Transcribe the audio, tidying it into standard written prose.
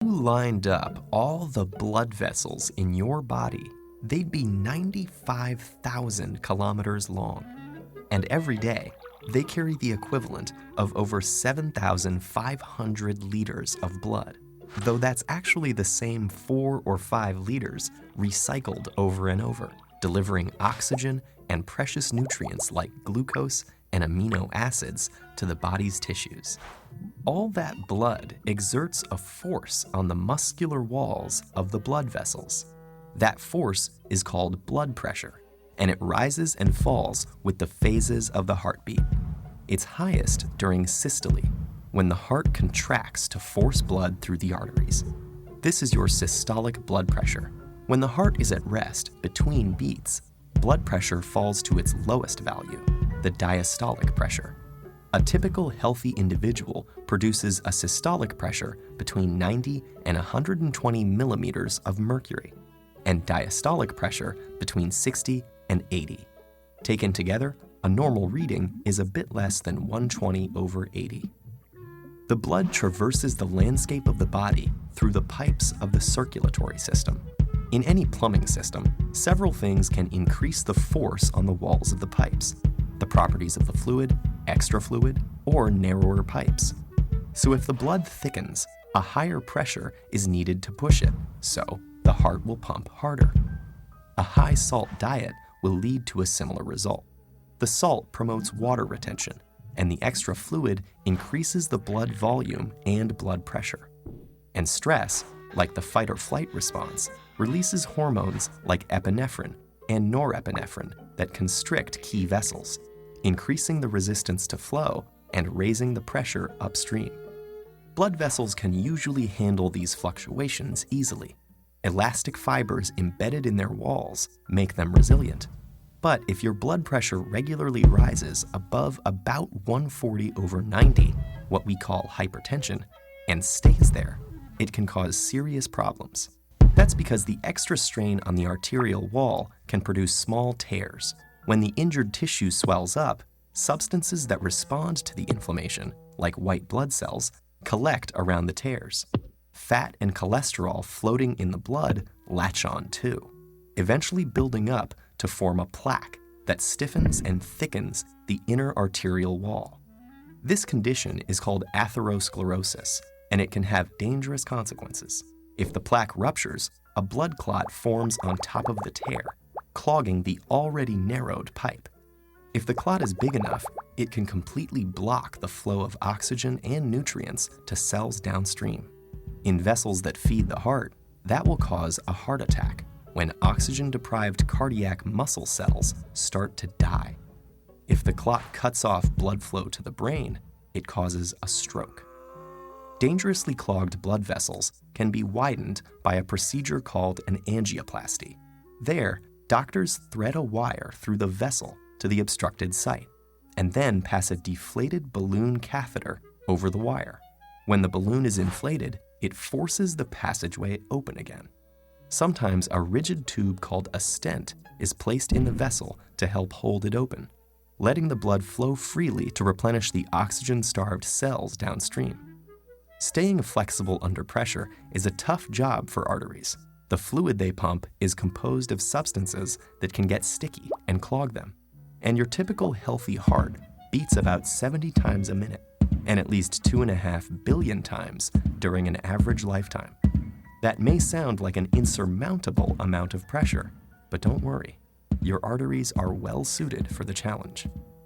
you lined up all the blood vessels in your body, they'd be 95,000 kilometers long. And every day, they carry the equivalent of over 7,500 liters of blood, though that's actually the same 4 or 5 liters recycled over and over, delivering oxygen and precious nutrients like glucose and amino acids to the body's tissues. All that blood exerts a force on the muscular walls of the blood vessels. That force is called blood pressure, and it rises and falls with the phases of the heartbeat. It's highest during systole, when the heart contracts to force blood through the arteries. This is your systolic blood pressure. When the heart is at rest between beats, blood pressure falls to its lowest value, the diastolic pressure. A typical healthy individual produces a systolic pressure between 90 and 120 millimeters of mercury, and diastolic pressure between 60 and 80. Taken together, a normal reading is a bit less than 120/80. The blood traverses the landscape of the body through the pipes of the circulatory system. In any plumbing system, several things can increase the force on the walls of the pipes: the properties of the fluid, extra fluid, or narrower pipes. So if the blood thickens, a higher pressure is needed to push it, so the heart will pump harder. A high salt diet will lead to a similar result. The salt promotes water retention, and the extra fluid increases the blood volume and blood pressure. And stress, like the fight or flight response, releases hormones like epinephrine and norepinephrine that constrict key vessels, increasing the resistance to flow and raising the pressure upstream. Blood vessels can usually handle these fluctuations easily. Elastic fibers embedded in their walls make them resilient. But if your blood pressure regularly rises above about 140/90, what we call hypertension, and stays there, it can cause serious problems. That's because the extra strain on the arterial wall can produce small tears. When the injured tissue swells up, substances that respond to the inflammation, like white blood cells, collect around the tears. Fat and cholesterol floating in the blood latch on too, eventually building up to form a plaque that stiffens and thickens the inner arterial wall. This condition is called atherosclerosis, and it can have dangerous consequences. If the plaque ruptures, a blood clot forms on top of the tear, clogging the already narrowed pipe. If the clot is big enough, it can completely block the flow of oxygen and nutrients to cells downstream. In vessels that feed the heart, that will cause a heart attack when oxygen-deprived cardiac muscle cells start to die. If the clot cuts off blood flow to the brain, it causes a stroke. Dangerously clogged blood vessels can be widened by a procedure called an angioplasty. There, doctors thread a wire through the vessel to the obstructed site, and then pass a deflated balloon catheter over the wire. When the balloon is inflated, it forces the passageway open again. Sometimes a rigid tube called a stent is placed in the vessel to help hold it open, letting the blood flow freely to replenish the oxygen-starved cells downstream. Staying flexible under pressure is a tough job for arteries. The fluid they pump is composed of substances that can get sticky and clog them. And your typical healthy heart beats about 70 times a minute, and at least 2.5 billion times during an average lifetime. That may sound like an insurmountable amount of pressure, but don't worry. Your arteries are well suited for the challenge.